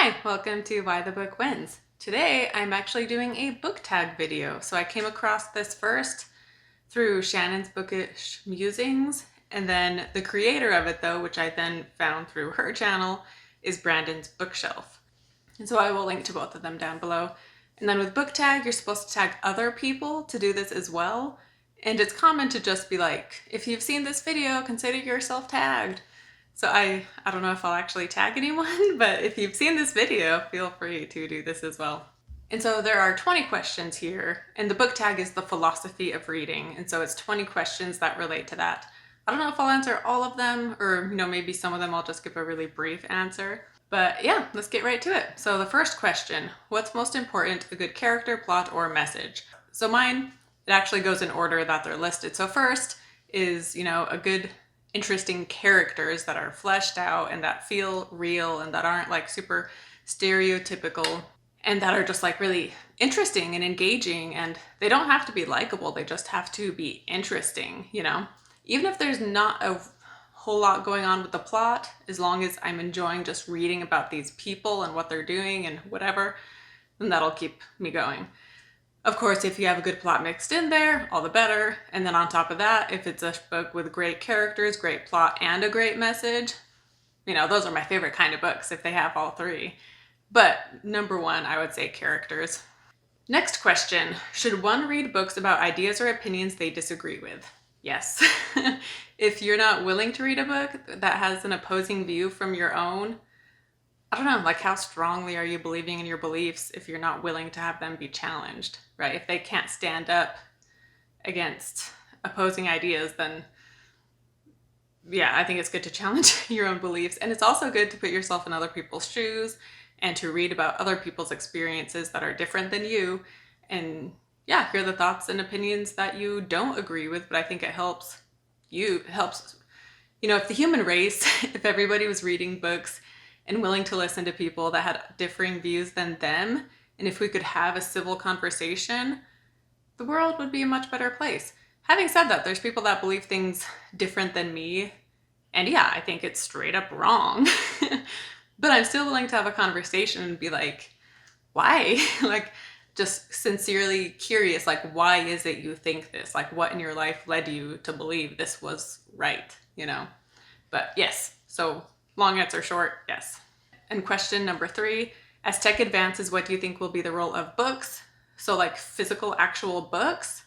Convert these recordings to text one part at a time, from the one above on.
Hi, welcome to Why the Book Wins. Today I'm actually doing a book tag video. So I came across this first through Shannon's Bookish Musings, and then the creator of it though, which I then found through her channel, is Brandon's Bookshelf. And so I will link to both of them down below. And then with book tag, you're supposed to tag other people to do this as well. And it's common to just be like, if you've seen this video, consider yourself tagged. So I don't know if I'll actually tag anyone, but if you've seen this video, feel free to do this as well. And so there are 20 questions here, and the book tag is the philosophy of reading. And so it's 20 questions that relate to that. I don't know if I'll answer all of them, or maybe some of them I'll just give a really brief answer. But yeah, let's get right to it. So the first question, what's most important, a good character, plot, or message? So mine, it actually goes in order that they're listed. So first is, a good interesting characters that are fleshed out and that feel real and that aren't like super stereotypical and that are just like really interesting and engaging, and they don't have to be likable, they just have to be interesting, even if there's not a whole lot going on with the plot, as long as I'm enjoying just reading about these people and what they're doing and whatever, then that'll keep me going. Of course, if you have a good plot mixed in there, all the better. And then on top of that, if it's a book with great characters, great plot, and a great message, those are my favorite kind of books if they have all three. But number one, I would say characters. Next question, should one read books about ideas or opinions they disagree with? Yes. If you're not willing to read a book that has an opposing view from your own, I don't know, like how strongly are you believing in your beliefs if you're not willing to have them be challenged, right? If they can't stand up against opposing ideas, then yeah, I think it's good to challenge your own beliefs. And it's also good to put yourself in other people's shoes and to read about other people's experiences that are different than you. And yeah, hear the thoughts and opinions that you don't agree with, but I think it helps you, if the human race, if everybody was reading books and willing to listen to people that had differing views than them, and if we could have a civil conversation, the world would be a much better place. Having said that, there's people that believe things different than me, and yeah, I think it's straight up wrong. But I'm still willing to have a conversation and be like, why? Like, just sincerely curious, like, why is it you think this? Like, what in your life led you to believe this was right, But yes, so long answer short, yes. And question number 3, as tech advances, what do you think will be the role of books? So like physical, actual books,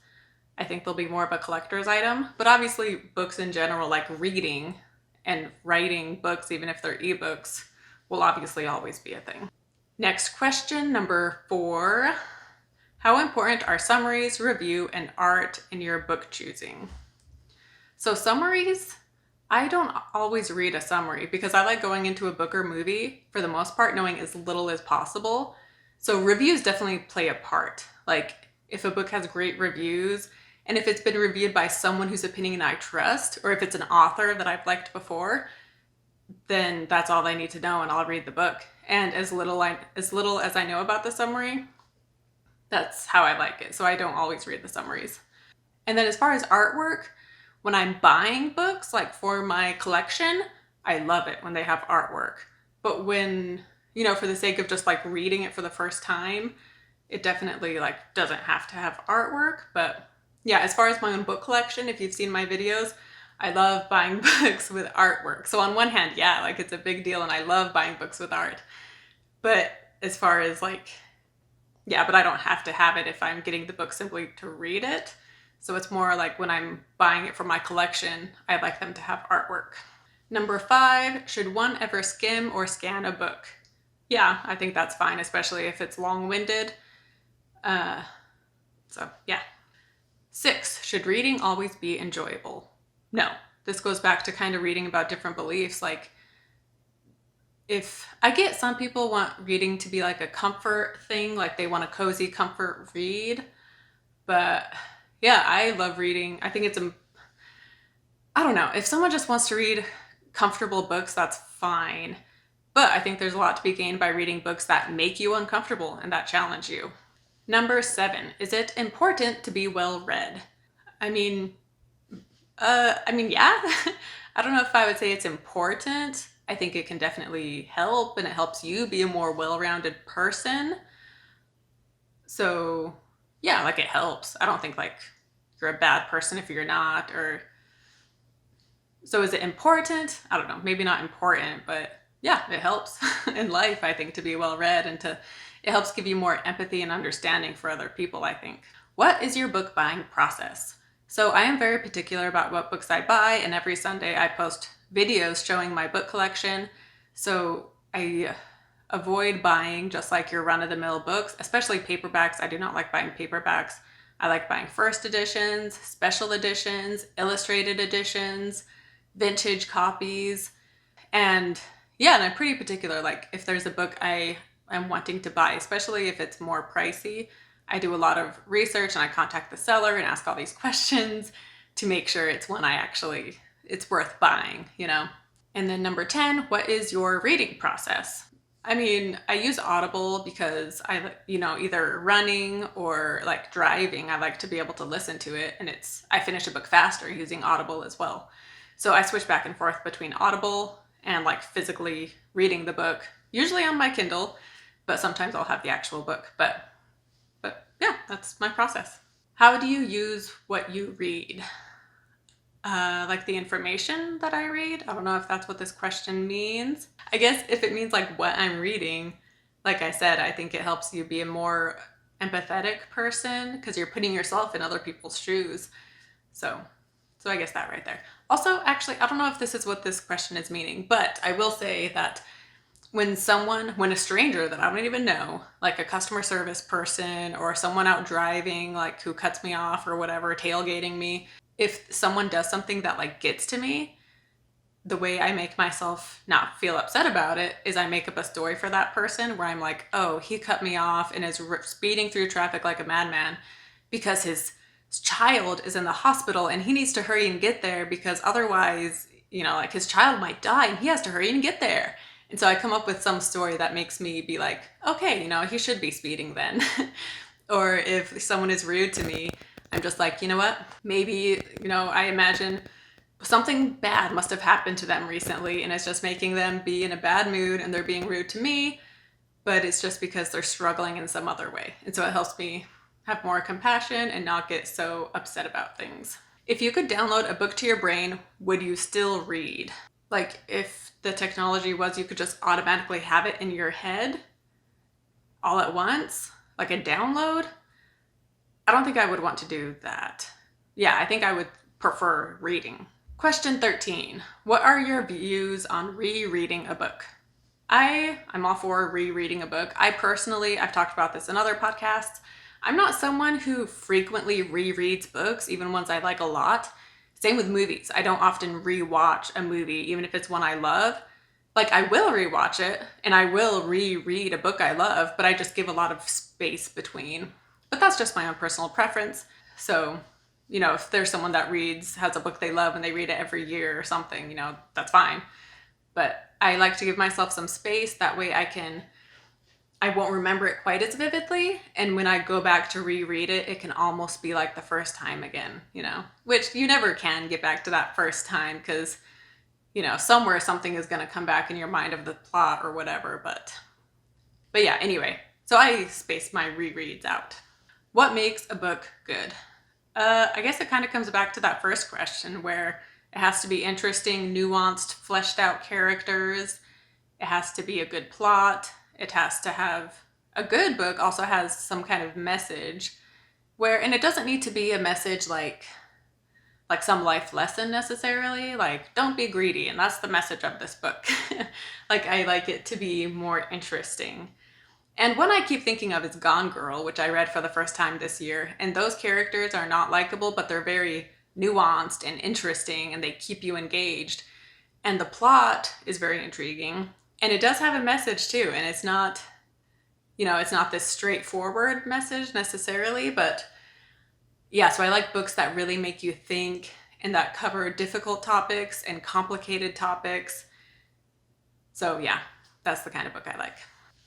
I think they'll be more of a collector's item, but obviously books in general, like reading and writing books, even if they're ebooks, will obviously always be a thing. Next question, number 4, how important are summaries, review, and art in your book choosing? So summaries, I don't always read a summary because I like going into a book or movie, for the most part, knowing as little as possible. So reviews definitely play a part. Like if a book has great reviews, and if it's been reviewed by someone whose opinion I trust, or if it's an author that I've liked before, then that's all I need to know and I'll read the book. And as little as I know about the summary, that's how I like it. So I don't always read the summaries. And then as far as artwork, when I'm buying books, like for my collection, I love it when they have artwork. But when, for the sake of just like reading it for the first time, it definitely like doesn't have to have artwork. But yeah, as far as my own book collection, if you've seen my videos, I love buying books with artwork. So on one hand, yeah, like it's a big deal and I love buying books with art. But as far as like, yeah, but I don't have to have it if I'm getting the book simply to read it. So it's more like when I'm buying it for my collection, I like them to have artwork. Number 5, should one ever skim or scan a book? Yeah, I think that's fine, especially if it's long-winded. So yeah. 6, should reading always be enjoyable? No, this goes back to kind of reading about different beliefs. Like if I get some people want reading to be like a comfort thing, like they want a cozy comfort read, but yeah, I love reading. I think I don't know, if someone just wants to read comfortable books, that's fine. But I think there's a lot to be gained by reading books that make you uncomfortable and that challenge you. Number 7, is it important to be well read? I mean, yeah. I don't know if I would say it's important. I think it can definitely help, and it helps you be a more well-rounded person. So yeah, like it helps. I don't think like you're a bad person if you're not, or so is it important? I don't know, maybe not important, but yeah, it helps in life, I think, to be well read, and it helps give you more empathy and understanding for other people, I think. What is your book buying process? So I am very particular about what books I buy, and every Sunday I post videos showing my book collection. So I avoid buying just like your run-of-the-mill books, especially paperbacks. I do not like buying paperbacks. I like buying first editions, special editions, illustrated editions, vintage copies. And yeah, and I'm pretty particular. Like if there's a book I am wanting to buy, especially if it's more pricey, I do a lot of research and I contact the seller and ask all these questions to make sure it's one it's worth buying, you know? And then number 10, what is your reading process? I mean, I use Audible because either running or like driving, I like to be able to listen to it, and I finish a book faster using Audible as well. So I switch back and forth between Audible and like physically reading the book, usually on my Kindle, but sometimes I'll have the actual book. But yeah, that's my process. How do you use what you read? Like the information that I read. I don't know if that's what this question means. I guess if it means like what I'm reading, like I said, I think it helps you be a more empathetic person because you're putting yourself in other people's shoes. So I guess that right there. Also, actually, I don't know if this is what this question is meaning, but I will say that when a stranger that I don't even know, like a customer service person or someone out driving, like who cuts me off or whatever, tailgating me, if someone does something that like gets to me, the way I make myself not feel upset about it is I make up a story for that person where I'm like, oh, he cut me off and is speeding through traffic like a madman because his child is in the hospital and he needs to hurry and get there because otherwise, like his child might die and he has to hurry and get there. And so I come up with some story that makes me be like, okay, he should be speeding then. Or if someone is rude to me, I'm just like, you know what? Maybe, I imagine something bad must have happened to them recently and it's just making them be in a bad mood and they're being rude to me, but it's just because they're struggling in some other way. And so it helps me have more compassion and not get so upset about things. If you could download a book to your brain, would you still read? Like if the technology was you could just automatically have it in your head all at once, like a download, I don't think I would want to do that. Yeah, I think I would prefer reading. Question 13. What are your views on rereading a book? I'm all for rereading a book. I've talked about this in other podcasts. I'm not someone who frequently rereads books, even ones I like a lot. Same with movies. I don't often rewatch a movie, even if it's one I love. Like I will rewatch it and I will reread a book I love, but I just give a lot of space between. But that's just my own personal preference. So, if there's someone that has a book they love and they read it every year or something, that's fine. But I like to give myself some space. That way I won't remember it quite as vividly. And when I go back to reread it, it can almost be like the first time again, which you never can get back to that first time because, somewhere something is going to come back in your mind of the plot or whatever. But yeah, anyway, so I space my rereads out. What makes a book good? I guess it kind of comes back to that first question where it has to be interesting, nuanced, fleshed out characters. It has to be a good plot. It has to have a good book also has some kind of message and it doesn't need to be a message like some life lesson necessarily, like don't be greedy. And that's the message of this book. Like I like it to be more interesting. And one I keep thinking of is Gone Girl, which I read for the first time this year. And those characters are not likable, but they're very nuanced and interesting and they keep you engaged. And the plot is very intriguing. And it does have a message too. And it's not, it's not this straightforward message necessarily, but yeah, so I like books that really make you think and that cover difficult topics and complicated topics. So yeah, that's the kind of book I like.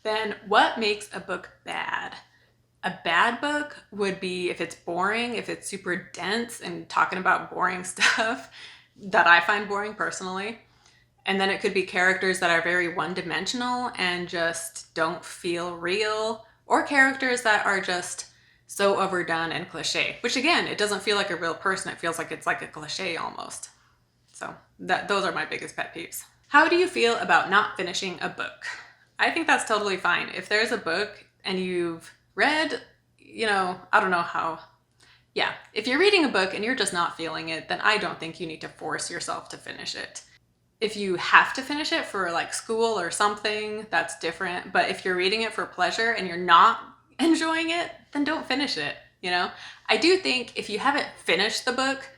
Then what makes a book bad? A bad book would be if it's boring, if it's super dense and talking about boring stuff that I find boring personally. And then it could be characters that are very one-dimensional and just don't feel real, or characters that are just so overdone and cliche, which again, it doesn't feel like a real person. It feels like it's like a cliche almost. So those are my biggest pet peeves. How do you feel about not finishing a book? I think that's totally fine. If there's a book and you've read, I don't know how. Yeah, if you're reading a book and you're just not feeling it, then I don't think you need to force yourself to finish it. If you have to finish it for like school or something, that's different. But if you're reading it for pleasure and you're not enjoying it, then don't finish it, I do think if you haven't finished the book,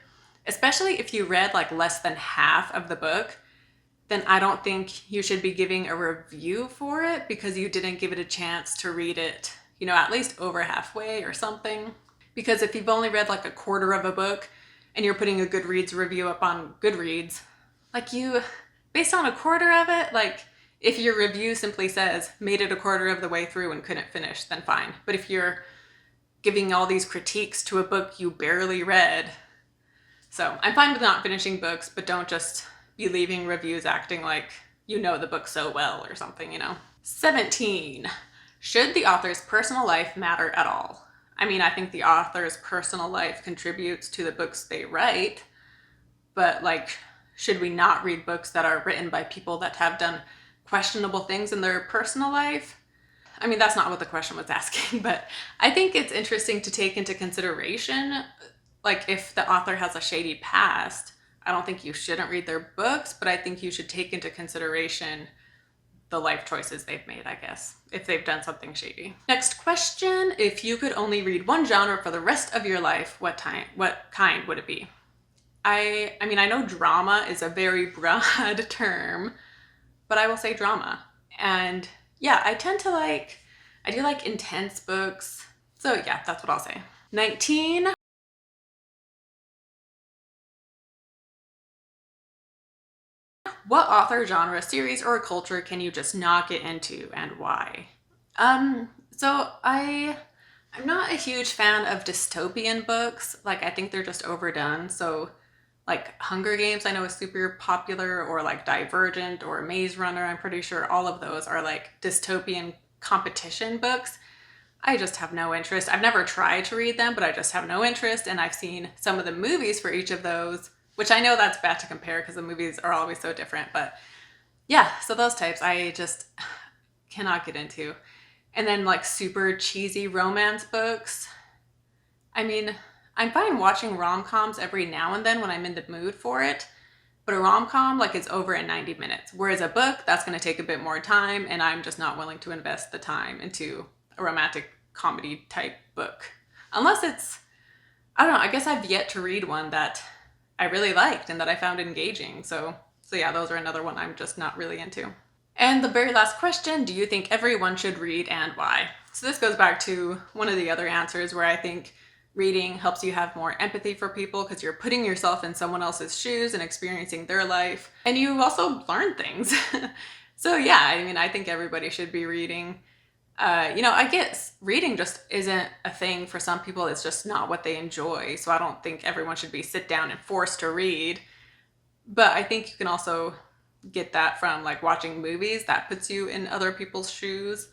especially if you read like less than half of the book, then I don't think you should be giving a review for it because you didn't give it a chance to read it, at least over halfway or something. Because if you've only read like a quarter of a book and you're putting a Goodreads review up on Goodreads, like based on a quarter of it, like if your review simply says made it a quarter of the way through and couldn't finish, then fine. But if you're giving all these critiques to a book you barely read, so I'm fine with not finishing books, but don't just be leaving reviews acting like you know the book so well or something, 17. Should the author's personal life matter at all? I mean, I think the author's personal life contributes to the books they write, but like, should we not read books that are written by people that have done questionable things in their personal life? I mean, that's not what the question was asking, but I think it's interesting to take into consideration, like if the author has a shady past, I don't think you shouldn't read their books, but I think you should take into consideration the life choices they've made, I guess, if they've done something shady. Next question, if you could only read one genre for the rest of your life, what kind would it be? I mean, I know drama is a very broad term, but I will say drama. And yeah, I do like intense books. So yeah, that's what I'll say. 19. What author, genre, series, or culture can you just not get into and why? So I'm not a huge fan of dystopian books. Like, I think they're just overdone. So like Hunger Games, I know is super popular, or like Divergent or Maze Runner. I'm pretty sure all of those are like dystopian competition books. I just have no interest. I've never tried to read them, but I just have no interest. And I've seen some of the movies for each of those, which I know that's bad to compare because the movies are always so different. But yeah, so those types I just cannot get into. And then like super cheesy romance books. I mean, I'm fine watching rom-coms every now and then when I'm in the mood for it, but a rom-com like is over in 90 minutes. Whereas a book, that's going to take a bit more time, and I'm just not willing to invest the time into a romantic comedy type book. Unless it's, I don't know, I guess I've yet to read one that I really liked and that I found engaging. So yeah, those are another one I'm just not really into. And the very last question, do you think everyone should read and why? So this goes back to one of the other answers where I think reading helps you have more empathy for people because you're putting yourself in someone else's shoes and experiencing their life. And you also learn things. So yeah, I mean, I think everybody should be reading. I guess reading just isn't a thing for some people. It's just not what they enjoy. So I don't think everyone should be sit down and forced to read. But I think you can also get that from like watching movies. That puts you in other people's shoes.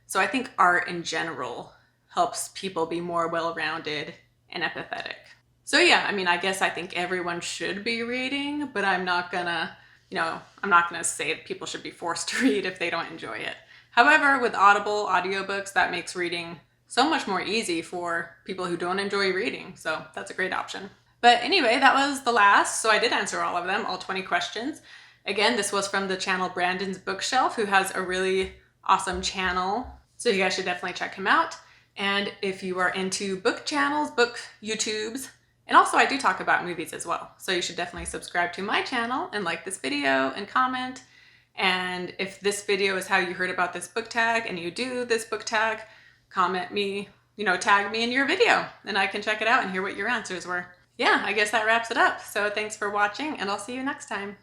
So I think art in general helps people be more well-rounded and empathetic. So yeah, I mean, I guess I think everyone should be reading, but I'm not gonna say that people should be forced to read if they don't enjoy it. However, with Audible audiobooks, that makes reading so much more easy for people who don't enjoy reading. So that's a great option. But anyway, that was the last. So I did answer all of them, all 20 questions. Again, this was from the channel Brandon's Bookshelf, who has a really awesome channel. So you guys should definitely check him out. And if you are into book channels, book YouTubes, and also I do talk about movies as well. So you should definitely subscribe to my channel and like this video and comment. And if this video is how you heard about this book tag and you do this book tag, comment me, tag me in your video and I can check it out and hear what your answers were. Yeah, I guess that wraps it up. So thanks for watching and I'll see you next time.